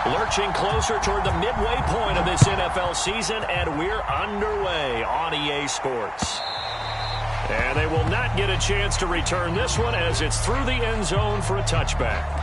Lurching closer toward the midway point of this NFL season, and we're underway on EA Sports. And they will not get a chance to return this one as it's through the end zone for a touchback.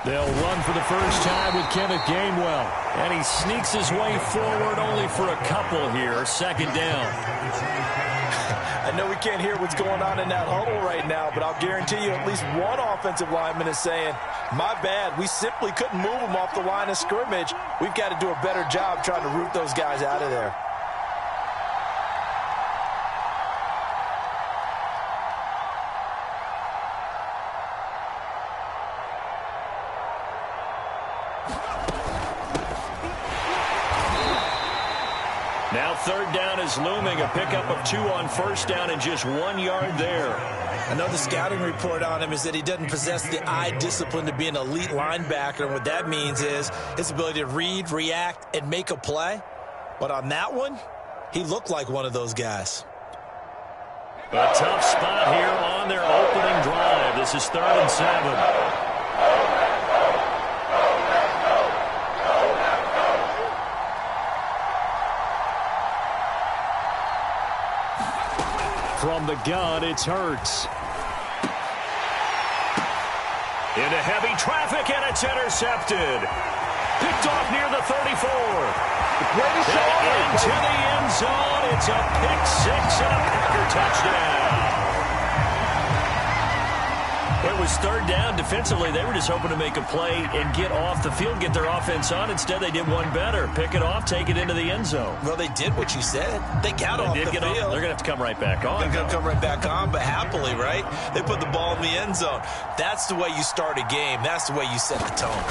They'll run for the first time with Kenneth Gainwell. And he sneaks his way forward only for a couple here. Second down. I know we can't hear what's going on in that huddle right now, but I'll guarantee you at least one offensive lineman is saying, my bad, we simply couldn't move them off the line of scrimmage. We've got to do a better job trying to root those guys out of there. Now third down is looming. A pickup of 2 on first down and just 1 yard there. I know the scouting report on him is that he doesn't possess the eye discipline to be an elite linebacker. And what that means is his ability to read, react, and make a play. But on that one, he looked like one of those guys. A tough spot here on their opening drive. This is 3rd and 7. From the gun, it's Hurts. Into heavy traffic, and it's intercepted. Picked off near the 34. Into the end zone. It's a pick six and a Packer touchdown. It was 3rd down. Defensively, they were just hoping to make a play and get off the field, get their offense on. Instead, they did one better. Pick it off, take it into the end zone. Well, they did what you said. They got off the field. They're going to have to come right back on. They're going to come right back on, but happily, right? They put the ball in the end zone. That's the way you start a game. That's the way you set the tone.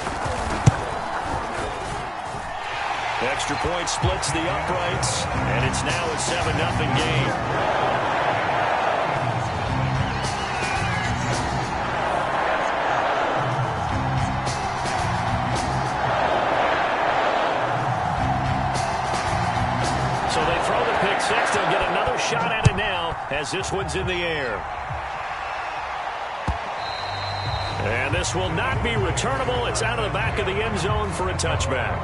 Extra point splits the uprights, and it's now a 7-0 game. Six, they'll get another shot at it now as this one's in the air. And this will not be returnable. It's out of the back of the end zone for a touchback.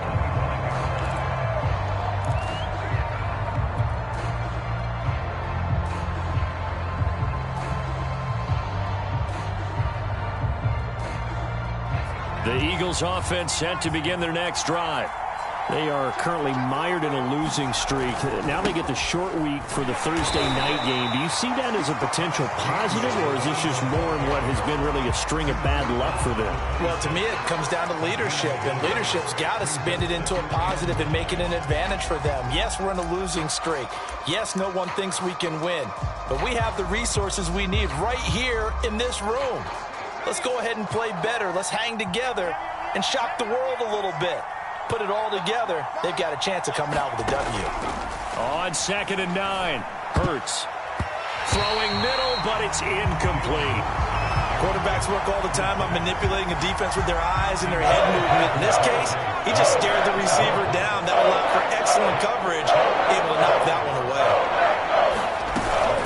The Eagles offense set to begin their next drive. They are currently mired in a losing streak. Now they get the short week for the Thursday night game. Do you see that as a potential positive, or is this just more in what has been really a string of bad luck for them? Well, to me, it comes down to leadership, and leadership's got to spin it into a positive and make it an advantage for them. Yes, we're in a losing streak. Yes, no one thinks we can win, but we have the resources we need right here in this room. Let's go ahead and play better. Let's hang together and shock the world a little bit. Put it all together, they've got a chance of coming out with a W. On 2nd and 9, Hurts. Throwing middle, but it's incomplete. Quarterbacks work all the time on manipulating a defense with their eyes and their head movement. In this case, he just stared the receiver down. That allowed for excellent coverage, able to knock that one away.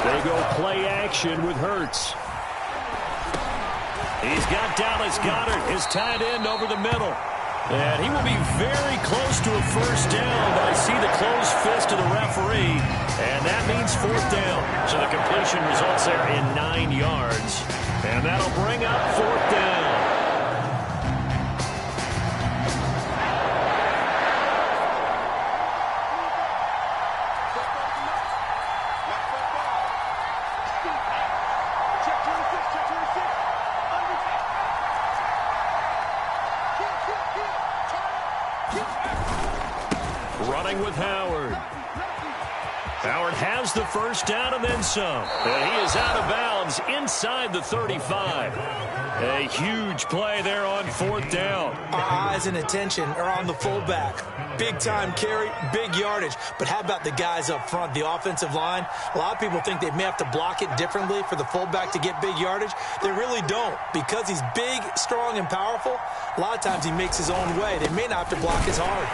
They go play action with Hurts. He's got Dallas Goedert, his tight end, over the middle. And he will be very close to a first down, but I see the closed fist of the referee, and that means 4th down. So the completion results there in 9 yards, and that'll bring up 4th down. Running with Howard. Howard has the first down and then some. And he is out of bounds inside the 35. A huge play there on fourth down. Our eyes and attention are on the fullback. Big time carry, big yardage. But how about the guys up front, the offensive line? A lot of people think they may have to block it differently for the fullback to get big yardage. They really don't. Because he's big, strong, and powerful, a lot of times he makes his own way. They may not have to block as hard.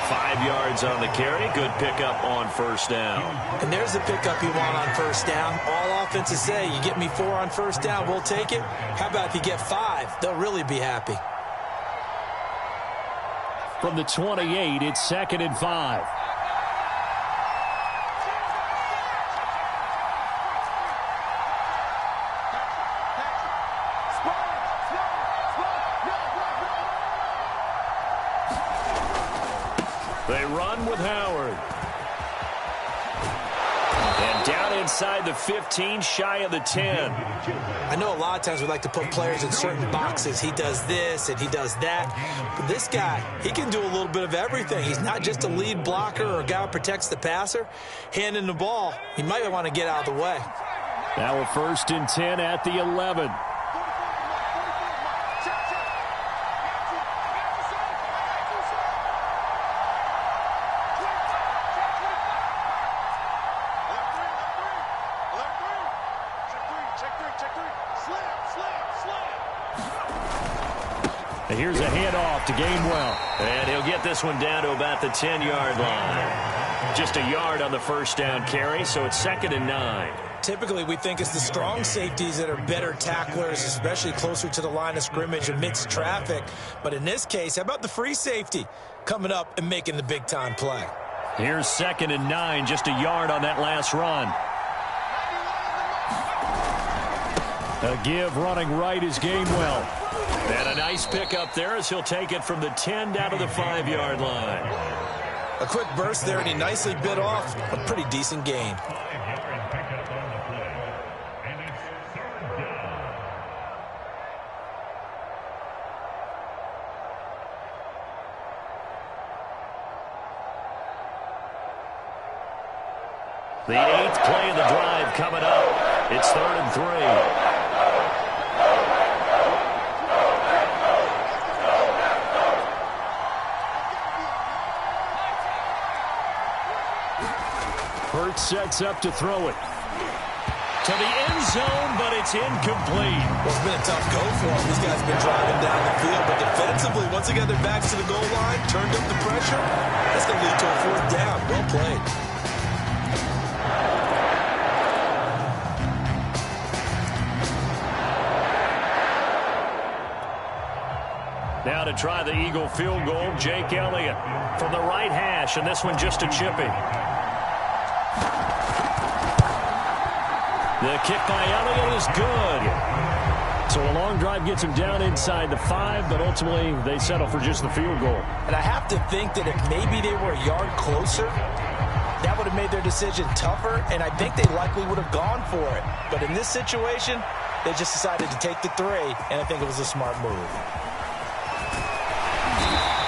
5 yards on the carry. Good pickup on first down. And there's the pickup you want on first down. All offenses say, you get me 4 on first down, we'll take it. How about if you get 5? They'll really be happy. From the 28, it's 2nd and 5. They run with Howard. And down inside the 15, shy of the 10. I know a lot of times we like to put players in certain boxes. He does this and he does that. But this guy, he can do a little bit of everything. He's not just a lead blocker or a guy who protects the passer. Handing the ball, he might want to get out of the way. Now a 1st and 10 at the 11. And here's a handoff to Gainwell. And he'll get this one down to about the 10-yard line. Just a yard on the first down carry, so it's 2nd and 9. Typically, we think it's the strong safeties that are better tacklers, especially closer to the line of scrimmage amidst traffic. But in this case, how about the free safety coming up and making the big-time play? Here's 2nd and 9, just a yard on that last run. A give running right is Gainwell. And a nice pickup there as he'll take it from the 10 down to the 5-yard line. A quick burst there, and he nicely bit off a pretty decent gain. The 8th play of the drive coming up. It's 3rd and 3. Hurts sets up to throw it. To the end zone, but it's incomplete. Well, it's been a tough go for him. These guys have been driving down the field, but defensively, once they got their backs to the goal line, turned up the pressure, that's going to lead to a 4th down. Well played. Now to try the Eagle field goal, Jake Elliott from the right hash, and this one just a chipping. The kick by Elliott is good. So a long drive gets him down inside the 5, but ultimately they settle for just the field goal. And I have to think that if maybe they were a yard closer, that would have made their decision tougher, and I think they likely would have gone for it. But in this situation, they just decided to take the 3, and I think it was a smart move.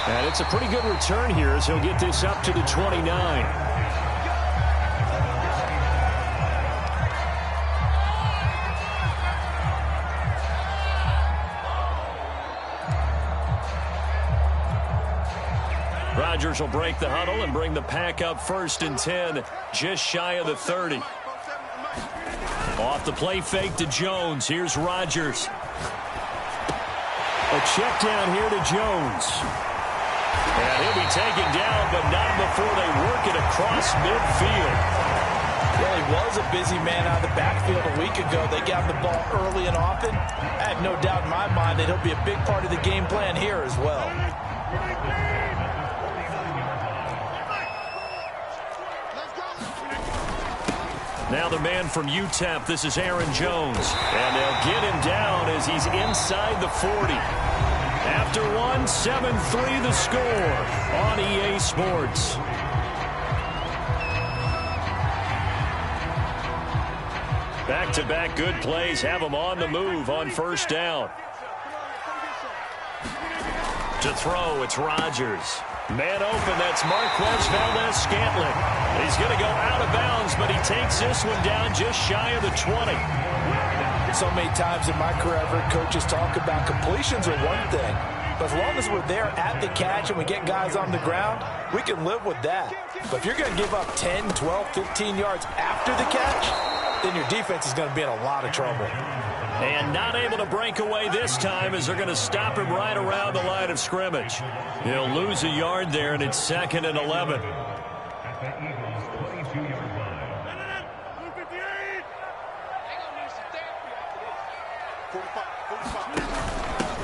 And it's a pretty good return here as he'll get this up to the 29. Rodgers will break the huddle and bring the pack up 1st and 10, just shy of the 30. Off the play fake to Jones. Here's Rodgers. A check down here to Jones. And he'll be taken down, but not before they work it across midfield. Well, he was a busy man out of the backfield a week ago. They got the ball early and often. I have no doubt in my mind that he'll be a big part of the game plan here as well. Now the man from UTEP, this is Aaron Jones. And they'll get him down as he's inside the 40. After one, 7-3 the score on EA Sports. Back-to-back good plays have them on the move on first down. To throw, it's Rodgers. Man open, that's Marquez Valdes-Scantling. He's going to go out of bounds, but he takes this one down just shy of the 20. So many times in my career, I've heard coaches talk about completions are one thing, but as long as we're there at the catch and we get guys on the ground, we can live with that. But if you're going to give up 10, 12, 15 yards after the catch, then your defense is going to be in a lot of trouble. And not able to break away this time as they're going to stop him right around the line of scrimmage. He'll lose a yard there, and it's 2nd and 11.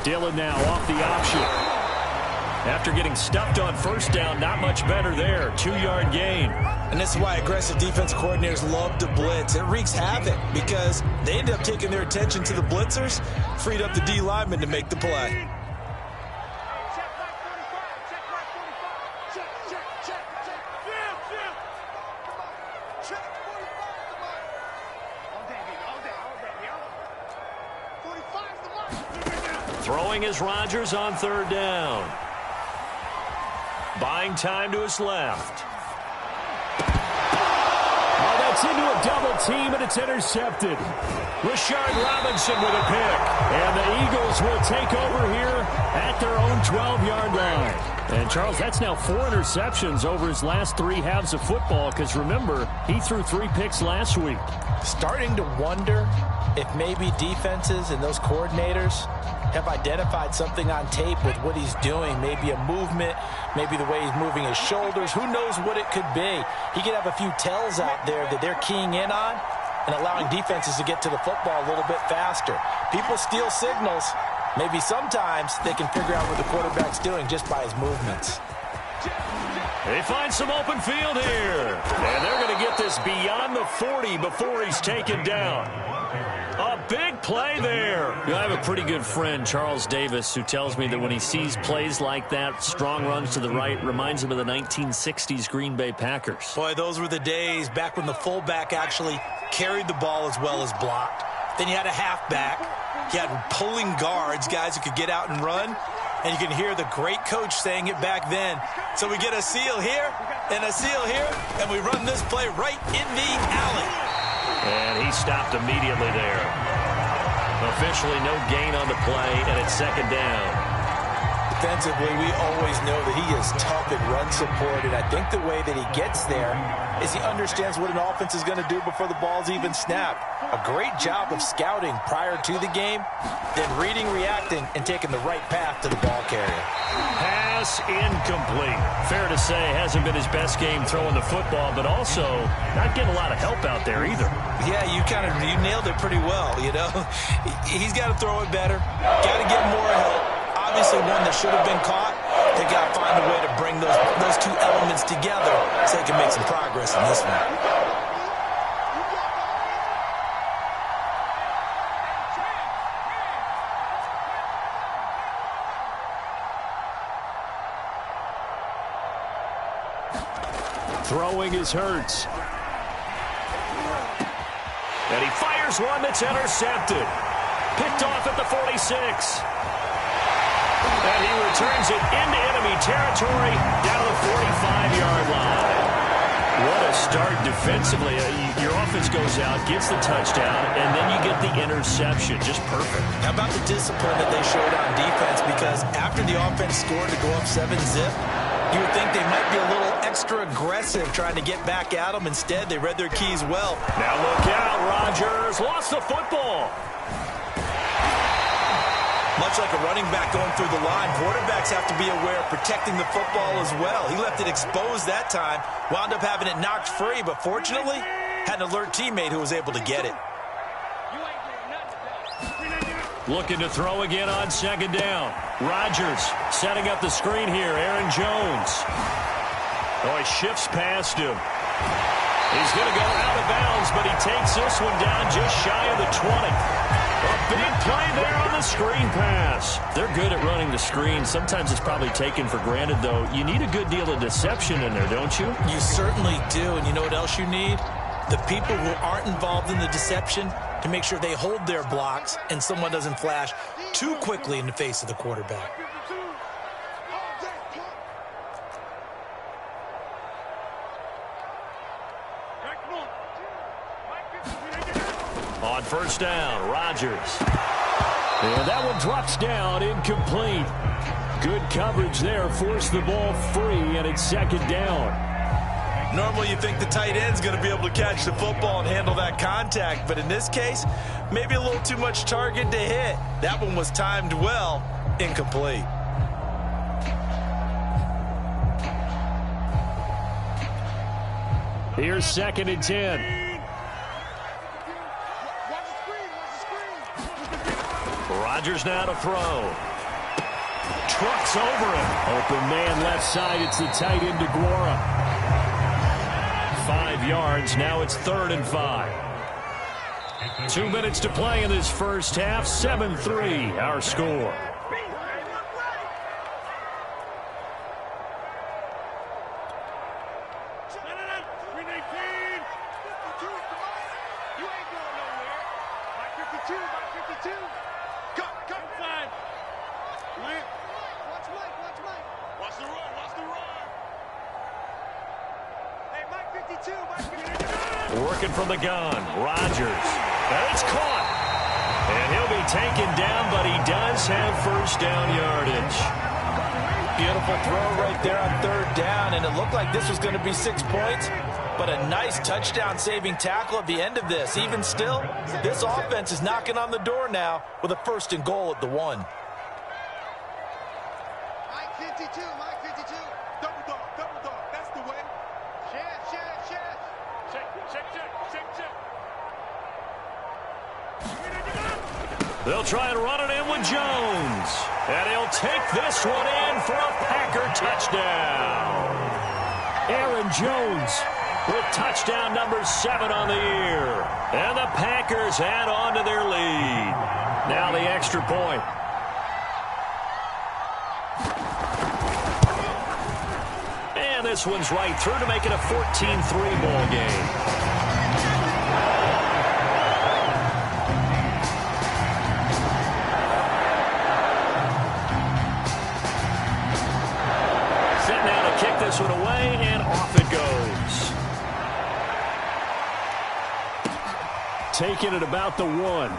Dillon now off the option. After getting stuffed on first down, not much better there. 2-yard gain. And this is why aggressive defense coordinators love to blitz. It wreaks havoc because they end up taking their attention to the blitzers, freed up the D lineman to make the play. Throwing is Rodgers on 3rd down. Buying time to his left. Oh, that's into a double team, and it's intercepted. Rashard Robinson with a pick. And the Eagles will take over here at their own 12-yard line. And, Charles, that's now 4 interceptions over his last 3 halves of football because, remember, he threw 3 picks last week. Starting to wonder if maybe defenses and those coordinators have identified something on tape with what he's doing. Maybe a movement, maybe the way he's moving his shoulders. Who knows what it could be? He could have a few tells out there that they're keying in on and allowing defenses to get to the football a little bit faster. People steal signals. Maybe sometimes they can figure out what the quarterback's doing just by his movements. They find some open field here. And they're going to get this beyond the 40 before he's taken down. A big play there. I have a pretty good friend, Charles Davis, who tells me that when he sees plays like that, strong runs to the right, reminds him of the 1960s Green Bay Packers. Boy, those were the days back when the fullback actually carried the ball as well as blocked. Then you had a halfback. You had pulling guards, guys who could get out and run. And you can hear the great coach saying it back then. So we get a seal here and a seal here, and we run this play right in the alley. And he stopped immediately there. Officially no gain on the play, and it's 2nd down. Defensively, we always know that he is tough and run support, and I think the way that he gets there is he understands what an offense is going to do before the ball's even snapped. A great job of scouting prior to the game, then reading, reacting, and taking the right path to the ball carrier. Pass incomplete. Fair to say, hasn't been his best game throwing the football, but also not getting a lot of help out there either. Yeah, you nailed it pretty well, you know. He's got to throw it better, got to get more help. Obviously one that should have been caught. They got to find a way to bring those two elements together so they can make some progress in this one. Throwing is Hurts. And he fires one that's intercepted. Picked off at the 46. And he returns it into enemy territory down to the 45-yard line. What a start defensively. Your offense goes out, gets the touchdown, and then you get the interception. Just perfect. How about the discipline that they showed on defense? Because after the offense scored to go up 7-zip, you would think they might be a little extra aggressive trying to get back at them. Instead, they read their keys well. Now look out, Rodgers lost the football. Much like a running back going through the line, quarterbacks have to be aware of protecting the football as well. He left it exposed that time, wound up having it knocked free, but fortunately, had an alert teammate who was able to get it. Looking to throw again on 2nd down. Rodgers setting up the screen here. Aaron Jones. Oh, he shifts past him. He's going to go out of bounds, but he takes this one down just shy of the 20. A big play there on the screen pass. They're good at running the screen. Sometimes it's probably taken for granted, though. You need a good deal of deception in there, don't you? You certainly do. And you know what else you need? The people who aren't involved in the deception to make sure they hold their blocks and someone doesn't flash too quickly in the face of the quarterback. first down. Rodgers. And that one drops down, incomplete. Good coverage there, forced the ball free, and it's second down. Normally you think the tight end's going to be able to catch the football and handle that contact, but in this case, maybe a little too much target to hit. That one was timed well, incomplete. Here's second and 10. Rodgers now to throw. Trucks over him. Open man left side. It's the tight end DeGuara. 5 yards. Now it's 3rd and 5. 2 minutes to play in this first half. 7-3 our score. Working from the gun, Rodgers. And it's caught. And he'll be taken down, but he does have first down yardage. Beautiful throw right there on 3rd down, and it looked like this was going to be 6 points, but a nice touchdown-saving tackle at the end of this. Even still, this offense is knocking on the door now with a 1st and goal at the 1. Mike 52, Mike 52. Double dog, that's the way. Check. They'll try and run it in with Jones. And he'll take this one in for a Packer touchdown. Aaron Jones with touchdown number 7 on the year. And the Packers add on to their lead. Now the extra point. And this one's right through to make it a 14-3 ball game. This one away, and off it goes. Taking it about the 1.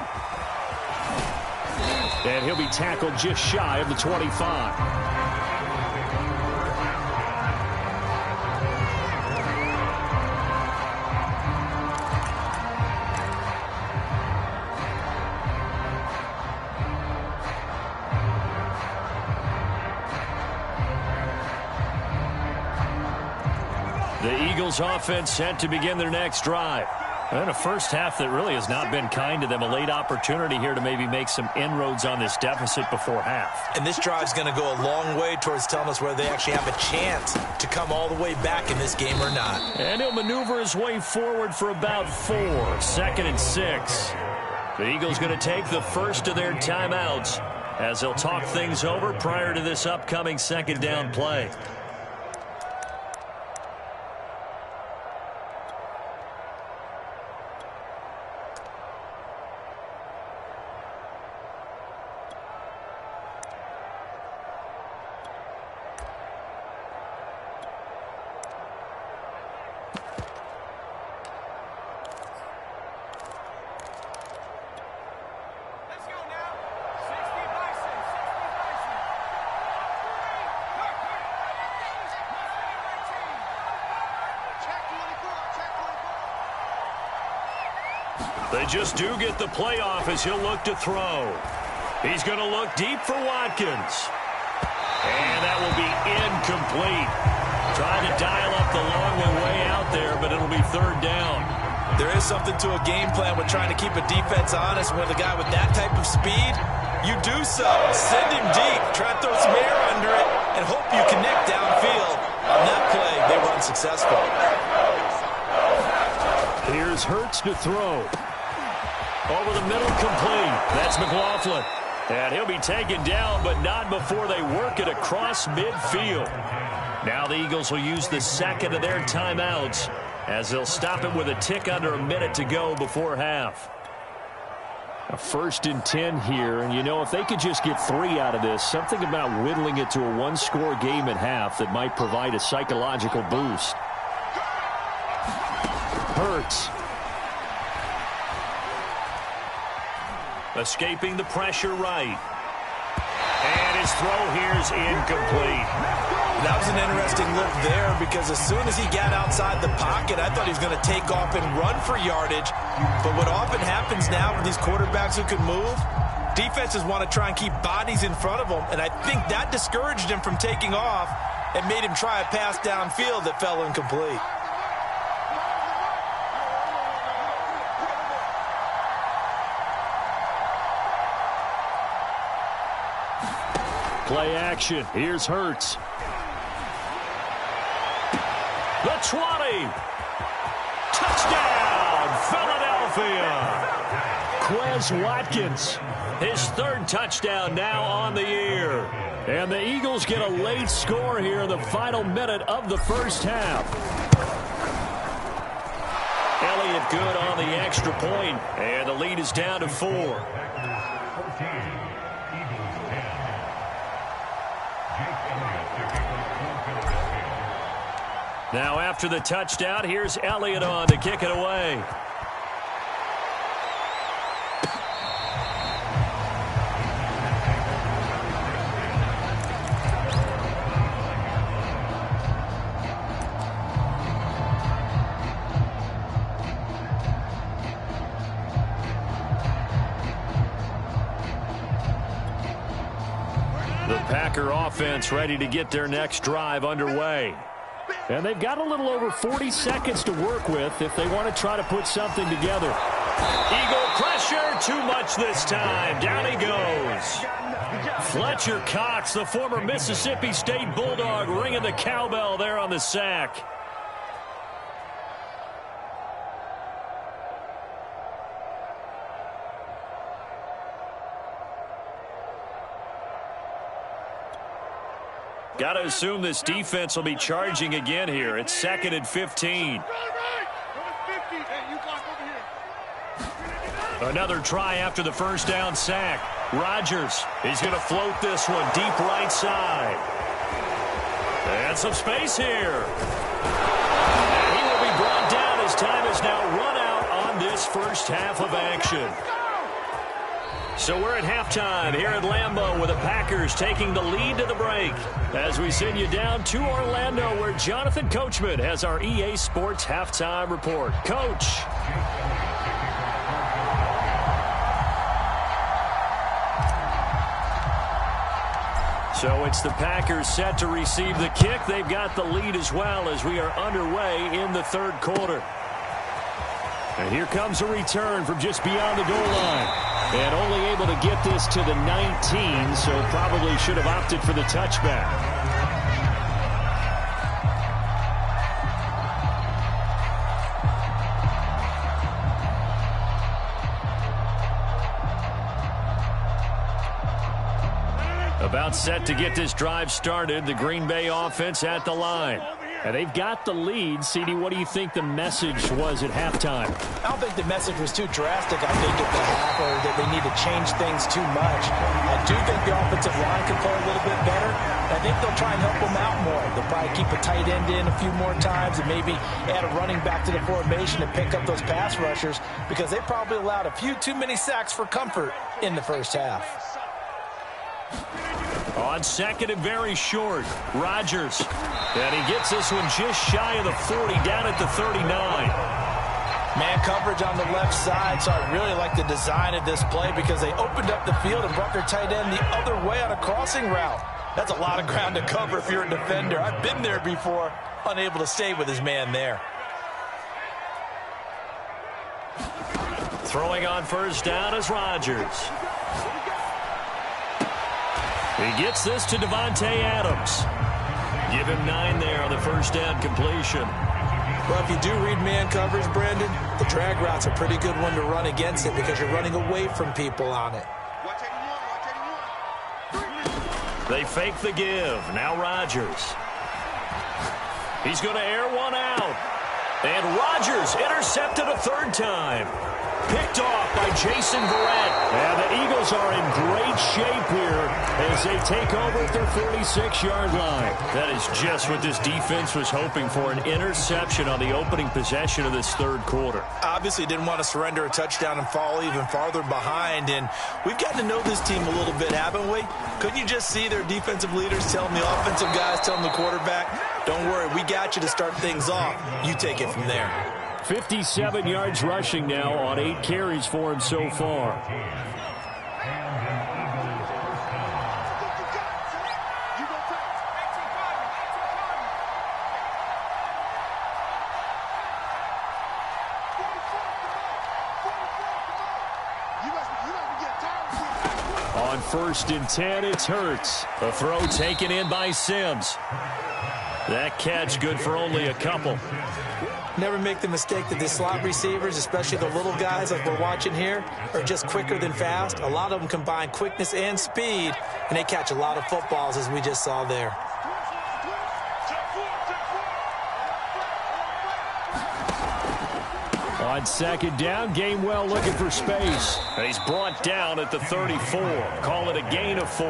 And he'll be tackled just shy of the 25. The Eagles offense set to begin their next drive. And a first half that really has not been kind to them. A late opportunity here to maybe make some inroads on this deficit before half. And this drive's going to go a long way towards telling us whether they actually have a chance to come all the way back in this game or not. And he'll maneuver his way forward for about 4. 2nd and 6. The Eagles going to take the first of their timeouts as they'll talk things over prior to this upcoming 2nd down play. They just do get the playoff as he'll look to throw. He's going to look deep for Watkins. And that will be incomplete. Trying to dial up the long way out there, but it'll be 3rd down. There is something to a game plan with trying to keep a defense honest. With a guy with that type of speed, you do so. Send him deep. Try to throw some air under it and hope you connect downfield. On that play, they were unsuccessful. Here's Hurts to throw. Over the middle, complete. That's McLaughlin. And he'll be taken down, but not before they work it across midfield. Now the Eagles will use the 2nd of their timeouts as they'll stop it with a tick under a minute to go before half. A 1st and 10 here, and you know, if they could just get 3 out of this, something about whittling it to a 1-score game at half that might provide a psychological boost. Hurts. Escaping the pressure right. And his throw here is incomplete. That was an interesting look there because as soon as he got outside the pocket, I thought he was going to take off and run for yardage. But what often happens now with these quarterbacks who can move, defenses want to try and keep bodies in front of them, and I think that discouraged him from taking off and made him try a pass downfield that fell incomplete. Play action. Here's Hurts. The 20. Touchdown, Philadelphia. Quez Watkins, his third touchdown now on the year. And the Eagles get a late score here in the final minute of the first half. Elliott good on the extra point, and the lead is down to 4. Now after the touchdown, here's Elliott on to kick it away. The Packer offense ready to get their next drive underway. And they've got a little over 40 seconds to work with if they want to try to put something together. Eagle pressure, too much this time. Down he goes. Fletcher Cox, the former Mississippi State Bulldog, ringing the cowbell there on the sack. Got to assume this defense will be charging again here. It's 2nd and 15. Another try after the first down sack. Rodgers, he's going to float this one deep right side. And some space here. And he will be brought down as time is now run out on this first half of action. So we're at halftime here at Lambeau with the Packers taking the lead to the break as we send you down to Orlando where Jonathan Coachman has our EA Sports halftime report. Coach. So it's the Packers set to receive the kick. They've got the lead as well as we are underway in the third quarter. And here comes a return from just beyond the goal line. And only able to get this to the 19, so probably should have opted for the touchback. About set to get this drive started, the Green Bay offense at the line. And they've got the lead. CD, what do you think the message was at halftime? I don't think the message was too drastic. I think at the half or that they need to change things too much. I do think the offensive line can play a little bit better. I think they'll try and help them out more. They'll probably keep a tight end in a few more times and maybe add a running back to the formation to pick up those pass rushers because they probably allowed a few too many sacks for comfort in the first half. On second and very short, Rodgers. And he gets this one just shy of the 40, down at the 39. Man coverage on the left side, so I really like the design of this play because they opened up the field and brought their tight end the other way on a crossing route. That's a lot of ground to cover if you're a defender. I've been there before, unable to stay with his man there. Throwing on first down is Rodgers. He gets this to Davante Adams. Give him 9 there on the first down completion. Well, if you do read man coverage, Brandon, the drag route's a pretty good one to run against it because you're running away from people on it. They fake the give. Now Rodgers. He's going to air one out. And Rodgers intercepted a third time. Picked off by Jason Verrett. And the Eagles are in great shape here as they take over at their 46-yard line. That is just what this defense was hoping for, an interception on the opening possession of this third quarter. Obviously didn't want to surrender a touchdown and fall even farther behind, and we've gotten to know this team a little bit, haven't we? Couldn't you just see their defensive leaders telling the offensive guys, telling the quarterback, don't worry, we got you to start things off. You take it from there. 57 yards rushing now on 8 carries for him so far. On 1st and 10, it's Hurts. A throw taken in by Sims. That catch good for only a couple. Never make the mistake that the slot receivers, especially the little guys like we're watching here, are just quicker than fast. A lot of them combine quickness and speed, and they catch a lot of footballs, as we just saw there. On 2nd down, Gainwell looking for space. And he's brought down at the 34. Call it a gain of 4.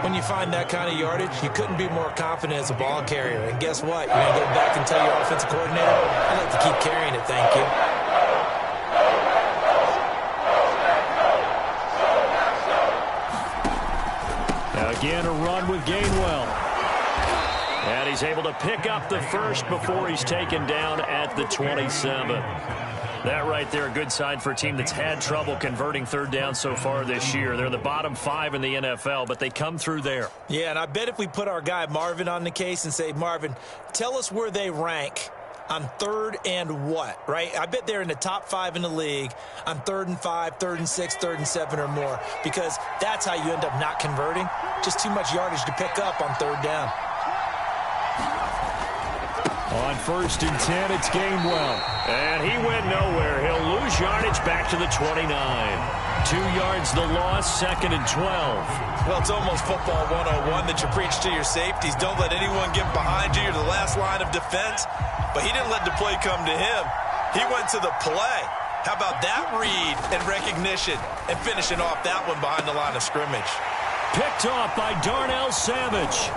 When you find that kind of yardage, you couldn't be more confident as a ball carrier. And guess what? You're going to go back and tell your offensive coordinator, I'd like to keep carrying it, thank you. Now again, a run with Gainwell. And he's able to pick up the first before he's taken down at the 27. That right there, a good sign for a team that's had trouble converting third down so far this year. They're in the bottom 5 in the NFL, but they come through there. Yeah, and I bet if we put our guy Marvin on the case and say, Marvin, tell us where they rank on 3rd and what, right? I bet they're in the top 5 in the league on 3rd and 5, 3rd and 6, 3rd and 7 or more, because that's how you end up not converting. Just too much yardage to pick up on 3rd down. On 1st and 10, it's Gainwell. And he went nowhere. He'll lose yardage back to the 29. 2 yards the loss, 2nd and 12. Well, it's almost football 101 that you preach to your safeties. Don't let anyone get behind you. You're the last line of defense. But he didn't let the play come to him. He went to the play. How about that read and recognition and finishing off that one behind the line of scrimmage? Picked off by Darnell Savage.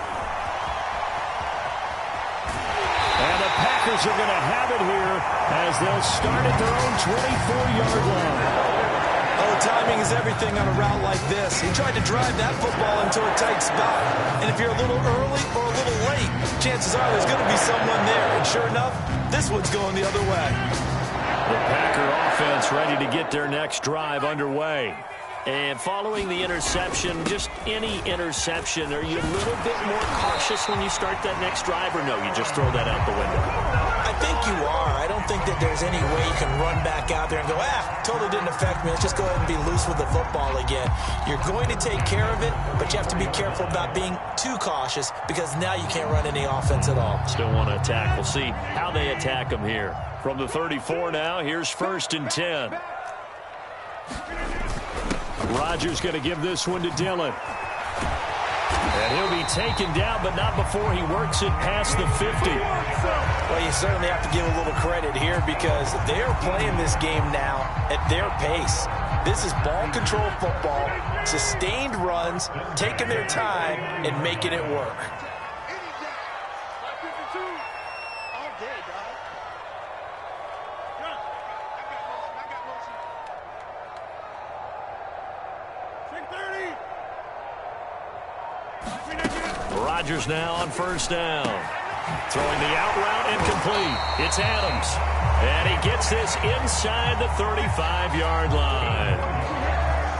And the Packers are going to have it here as they'll start at their own 24-yard line. Oh, timing is everything on a route like this. He tried to drive that football into a tight spot. And if you're a little early or a little late, chances are there's going to be someone there. And sure enough, this one's going the other way. The Packer offense ready to get their next drive underway. And following the interception, just any interception, are you a little bit more cautious when you start that next drive, or no, you just throw that out the window? I think you are. I don't think that there's any way you can run back out there and go, totally didn't affect me. Let's just go ahead and be loose with the football again. You're going to take care of it, but you have to be careful about being too cautious because now you can't run any offense at all. Still want to attack. We'll see how they attack them here. From the 34 now, here's 1st and 10. Rodgers going to give this one to Dillon. And he'll be taken down, but not before he works it past the 50. Well, you certainly have to give a little credit here because they are playing this game now at their pace. This is ball control football, sustained runs, taking their time, and making it work. Rodgers now on 1st down. Throwing the out route incomplete. It's Adams. And he gets this inside the 35-yard line.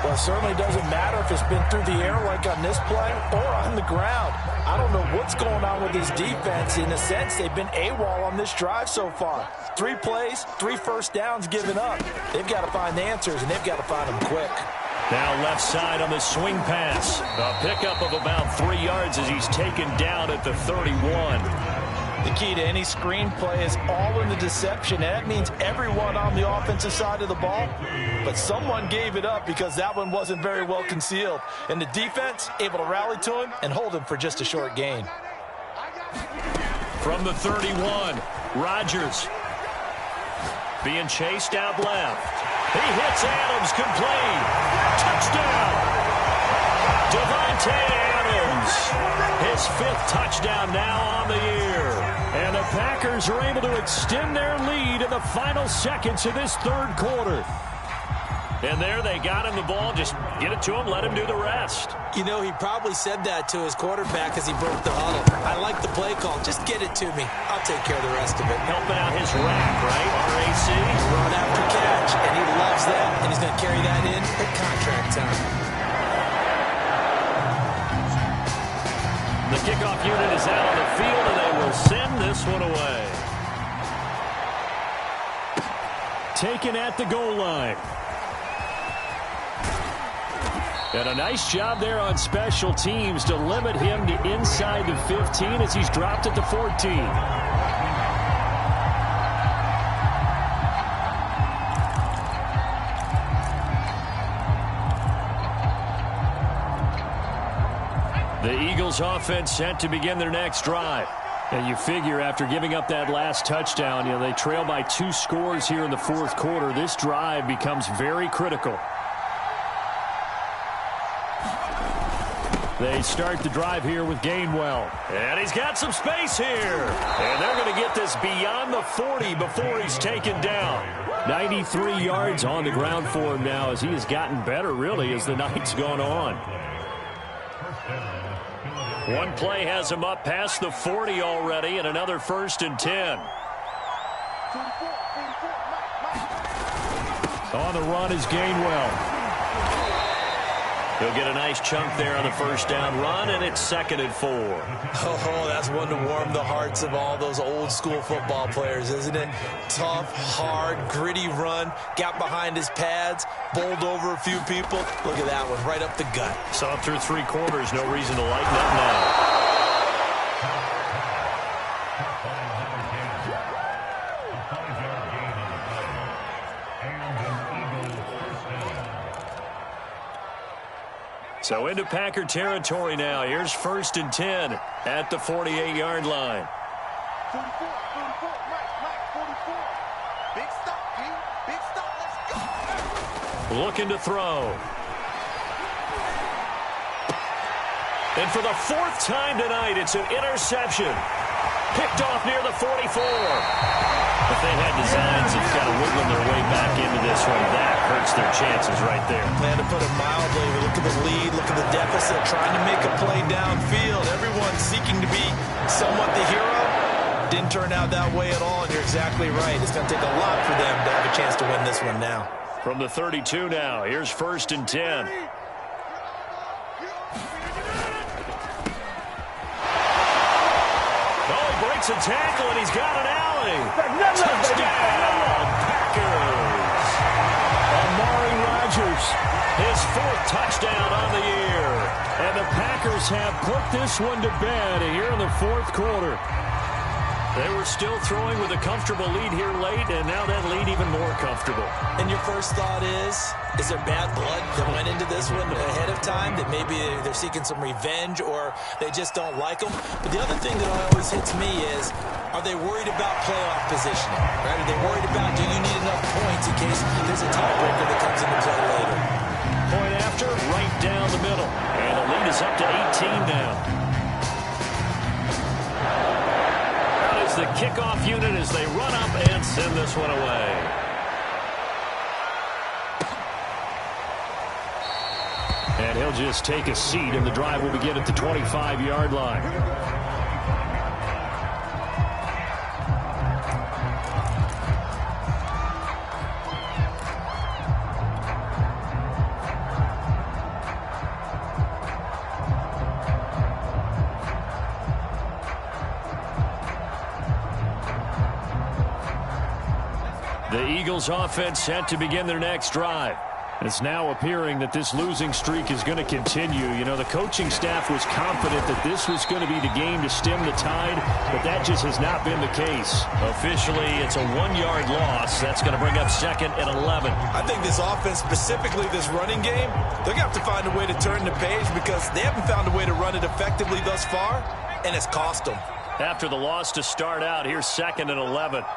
Well, it certainly doesn't matter if it's been through the air like on this play or on the ground. I don't know what's going on with this defense. In a sense, they've been AWOL on this drive so far. 3 plays, 3 first downs given up. They've got to find the answers, and they've got to find them quick. Now left side on the swing pass. A pickup of about 3 yards as he's taken down at the 31. The key to any screen play is all in the deception. And that means everyone on the offensive side of the ball. But someone gave it up because that one wasn't very well concealed. And the defense able to rally to him and hold him for just a short gain. From the 31, Rodgers being chased out left. He hits Adams complete. Touchdown. Davante Adams. His 5th touchdown now on the year. And the Packers are able to extend their lead in the final seconds of this 3rd quarter. And there they got him the ball. Just get it to him, let him do the rest. You know, he probably said that to his quarterback as he broke the huddle. I like the play call. Just get it to me. I'll take care of the rest of it. Helping out his rack, right? RAC. Run after catch, and he loves that, and he's going to carry that in at contract time. The kickoff unit is out on the field, and they will send this one away. Taken at the goal line. And a nice job there on special teams to limit him to inside the 15 as he's dropped at the 14. The Eagles offense set to begin their next drive. And you figure after giving up that last touchdown, they trail by 2 scores here in the 4th quarter. This drive becomes very critical. They start the drive here with Gainwell. And he's got some space here. And they're going to get this beyond the 40 before he's taken down. 93 yards on the ground for him now as he has gotten better, really, as the night's gone on. One play has him up past the 40 already, and another 1st and 10. On the run is Gainwell. He'll get a nice chunk there on the 1st down run, and it's 2nd and 4. Oh, that's one to warm the hearts of all those old-school football players, isn't it? Tough, hard, gritty run, got behind his pads, bowled over a few people. Look at that one, right up the gut. Saw him through 3 quarters, no reason to lighten up now. So into Packer territory now. Here's 1st and 10 at the 48-yard line. 44, Mike, 44. Big stop, G. Big stop, let's go. Looking to throw. And for the 4th time tonight, it's an interception. Picked off near the 44. If they had designs of kind of wiggling their way back into this one, that hurts their chances right there. Plan to put it mildly. Look at the lead, look at the deficit, trying to make a play downfield. Everyone seeking to be somewhat the hero. Didn't turn out that way at all, and you're exactly right. It's going to take a lot for them to have a chance to win this one now. From the 32 now, here's 1st and 10. A tackle, and he's got an alley. Touchdown, Packers. Amari Rodgers, his 4th touchdown on the year. And the Packers have put this one to bed here in the 4th quarter. They were still throwing with a comfortable lead here late, and now that lead even more comfortable. And your first thought is there bad blood that went into this one ahead of time, that maybe they're seeking some revenge or they just don't like them? But the other thing that always hits me is, are they worried about playoff positioning? Right? Are they worried about, do you need enough points in case there's a tiebreaker that comes into play later? Point after, right down the middle. And the lead is up to 18 now. The kickoff unit as they run up and send this one away. And he'll just take a seat, and the drive will begin at the 25-yard line. The Eagles offense set to begin their next drive. It's now appearing that this losing streak is going to continue. You know, the coaching staff was confident that this was going to be the game to stem the tide, but that just has not been the case. Officially, it's a 1-yard loss. That's going to bring up 2nd and 11. I think this offense, specifically this running game, they're going to have to find a way to turn the page because they haven't found a way to run it effectively thus far, and it's cost them. After the loss to start out, here's 2nd and 11.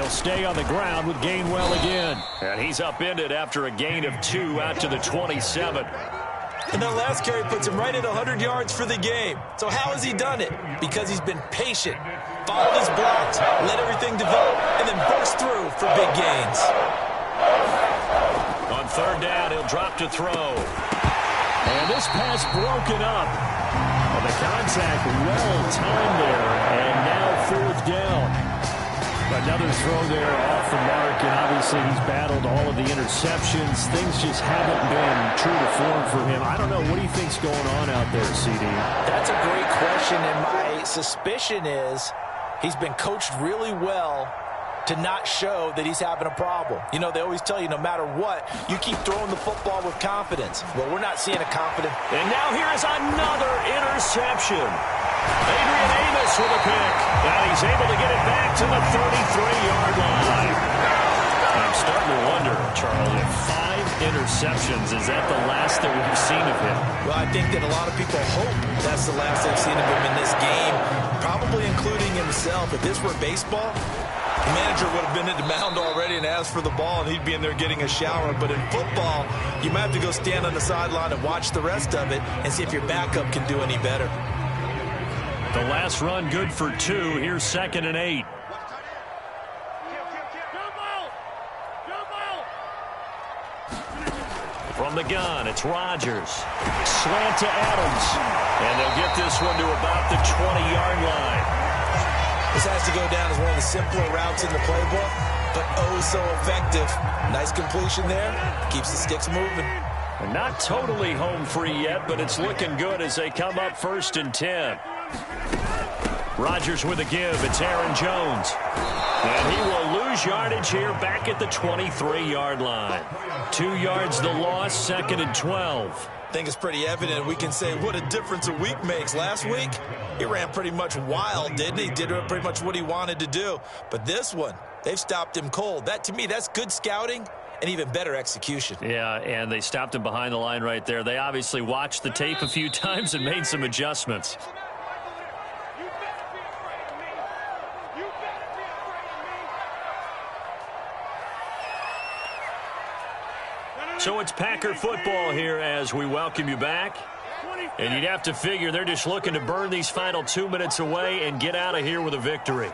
They'll stay on the ground with Gainwell again. And he's upended after a gain of 2 out to the 27. And that last carry puts him right at 100 yards for the game. So how has he done it? Because he's been patient, followed his blocks, let everything develop, and then burst through for big gains. On third down, he'll drop to throw. And this pass broken up. Well, the contact well-timed there, and now fourth down. Another throw there off the mark, and obviously he's battled all of the interceptions. Things just haven't been true to form for him. I don't know. What do you think's going on out there, CD? That's a great question, and my suspicion is he's been coached really well to not show that he's having a problem. You know, they always tell you no matter what, you keep throwing the football with confidence. Well, we're not seeing a confident. And now here is another interception. Adrian Amos with a pick. And he's able to get it back to the 33-yard line. I'm starting to wonder, Charles, if 5 interceptions, is that the last that we've seen of him? Well, I think that a lot of people hope that's the last they've seen of him in this game, probably including himself. If this were baseball, the manager would have been at the mound already and asked for the ball, and he'd be in there getting a shower. But in football, you might have to go stand on the sideline and watch the rest of it and see if your backup can do any better. The last run good for 2. Here's 2nd and 8. From the gun, it's Rodgers. Slant to Adams. And they'll get this one to about the 20-yard line. This has to go down as one of the simpler routes in the playbook, but oh so effective. Nice completion there. Keeps the sticks moving. And not totally home free yet, but it's looking good as they come up 1st and 10. Rodgers with a give. It's Aaron Jones. And he will lose yardage here back at the 23-yard line. 2 yards the loss, 2nd and 12. I think it's pretty evident. We can say what a difference a week makes. Last week, he ran pretty much wild, didn't he? Did pretty much what he wanted to do. But this one, they've stopped him cold. That, to me, that's good scouting and even better execution. Yeah, and they stopped him behind the line right there. They obviously watched the tape a few times and made some adjustments. So it's Packer football here as we welcome you back. And you'd have to figure they're just looking to burn these final 2 minutes away and get out of here with a victory.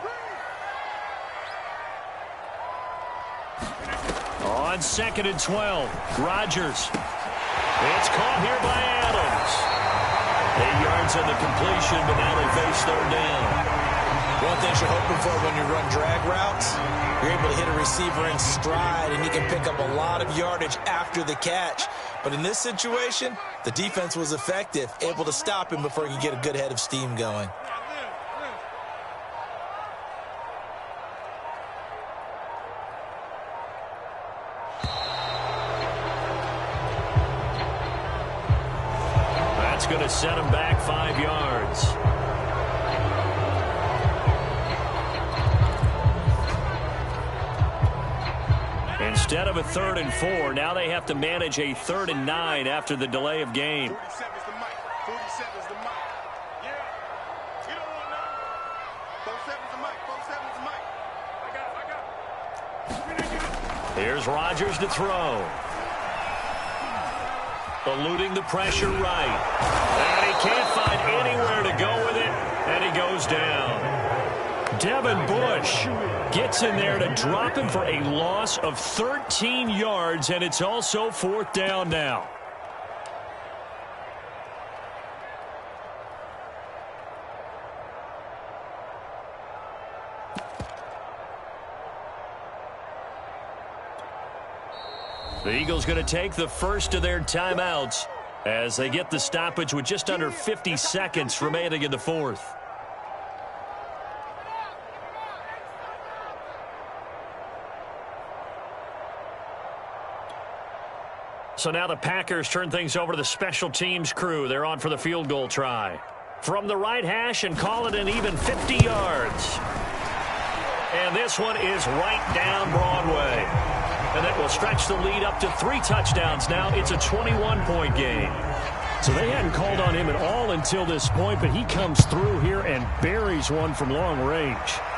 On 2nd and 12, Rodgers. It's caught here by Adams. 8 yards on the completion, but now they face 3rd down. One thing you're hoping for when you run drag routes, you're able to hit a receiver in stride, and you can pick up a lot of yardage after the catch. But in this situation, the defense was effective, able to stop him before he could get a good head of steam going. That's going to set him back 5 yards. Instead of a 3rd and 4, now they have to manage a 3rd and 9 after the delay of game. 47's the mic. 47's the mic. Yeah. You don't want none. 47's the mic. 47's the mic. I got it. Here's Rodgers to throw. Eluding the pressure right. And he can't find anywhere to go with it, and he goes down. Devin Bush gets in there to drop him for a loss of 13 yards, and it's also 4th down now. The Eagles going to take the first of their timeouts as they get the stoppage with just under 50 seconds remaining in the 4th. So now the Packers turn things over to the special teams crew. They're on for the field goal try. From the right hash and call it an even 50 yards. And this one is right down Broadway. And that will stretch the lead up to 3 touchdowns now. It's a 21-point game. So they hadn't called on him at all until this point, but he comes through here and buries one from long range.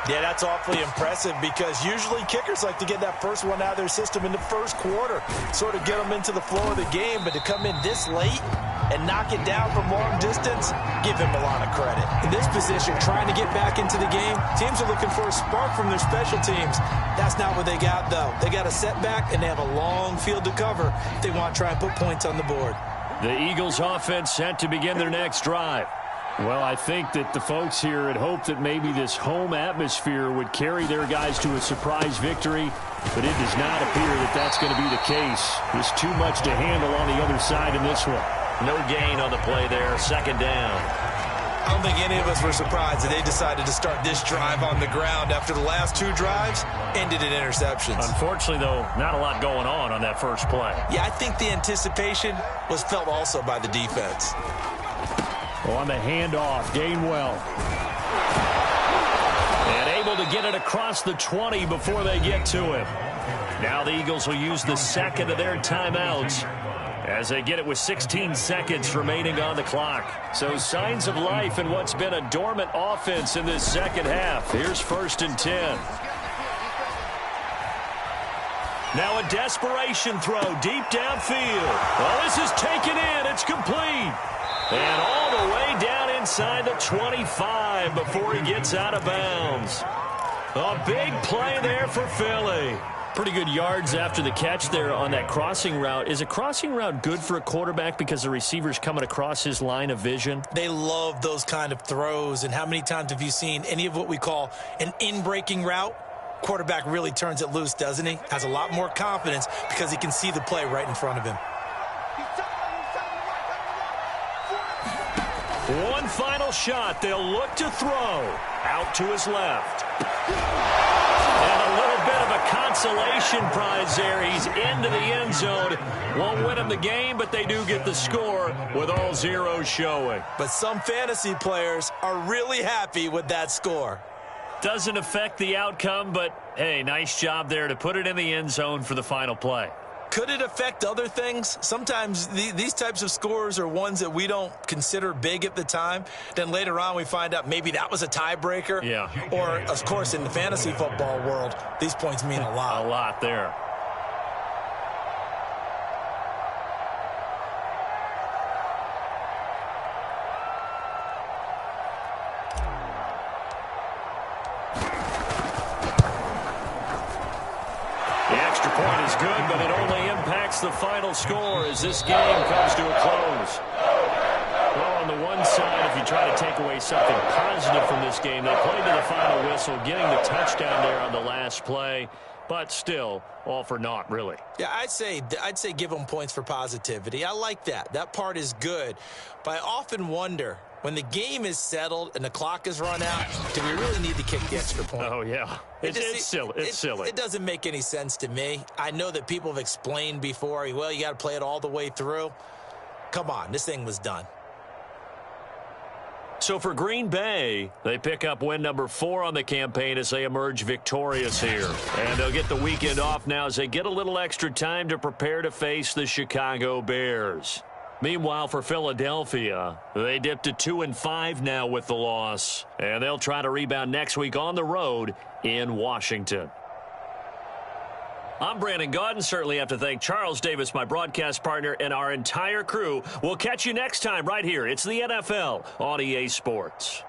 Yeah, that's awfully impressive because usually kickers like to get that first one out of their system in the first quarter, sort of get them into the flow of the game, but to come in this late and knock it down from long distance, give him a lot of credit. In this position, trying to get back into the game, teams are looking for a spark from their special teams. That's not what they got, though. They got a setback, and they have a long field to cover if they want to try and put points on the board. The Eagles offense set to begin their next drive. Well, I think that the folks here had hoped that maybe this home atmosphere would carry their guys to a surprise victory, but it does not appear that that's going to be the case. There's too much to handle on the other side in this one. No gain on the play there, second down. I don't think any of us were surprised that they decided to start this drive on the ground after the last two drives ended in interceptions. Unfortunately, though, not a lot going on that first play. Yeah, I think the anticipation was felt also by the defense. On the handoff, Gainwell. And able to get it across the 20 before they get to him. Now the Eagles will use the second of their timeouts as they get it with 16 seconds remaining on the clock. So signs of life in what's been a dormant offense in this second half. Here's 1st and 10. Now a desperation throw deep downfield. Well, this is taken in. It's complete. And all the way down inside the 25 before he gets out of bounds. A big play there for Philly. Pretty good yards after the catch there on that crossing route. Is a crossing route good for a quarterback because the receiver's coming across his line of vision? They love those kind of throws. And how many times have you seen any of what we call an in-breaking route? Quarterback really turns it loose, doesn't he? Has a lot more confidence because he can see the play right in front of him. One final shot. They'll look to throw. Out to his left. And a little bit of a consolation prize there. He's into the end zone. Won't win him the game, but they do get the score with all zeros showing. But some fantasy players are really happy with that score. Doesn't affect the outcome, but, hey, nice job there to put it in the end zone for the final play. Could it affect other things? Sometimes these types of scores are ones that we don't consider big at the time. Then later on we find out maybe that was a tiebreaker. Yeah. Or, of course, in the fantasy football world, these points mean a lot. A lot there. Point is good, but it only impacts the final score as this game comes to a close. Well, on the one side, if you try to take away something positive from this game, they played to the final whistle, getting the touchdown there on the last play, but still, all for naught, really. Yeah, I'd say give them points for positivity. I like that. That part is good. But I often wonder, when the game is settled and the clock is run out, do we really need to kick the extra point? Oh, yeah. It's silly. It's silly. It doesn't make any sense to me. I know that people have explained before, well, you got to play it all the way through. Come on, this thing was done. So for Green Bay, they pick up win number 4 on the campaign as they emerge victorious here. And they'll get the weekend off now as they get a little extra time to prepare to face the Chicago Bears. Meanwhile, for Philadelphia, they dipped to 2-5 now with the loss. And they'll try to rebound next week on the road in Washington. I'm Brandon Gaudin. Certainly have to thank Charles Davis, my broadcast partner, and our entire crew. We'll catch you next time right here. It's the NFL on EA Sports.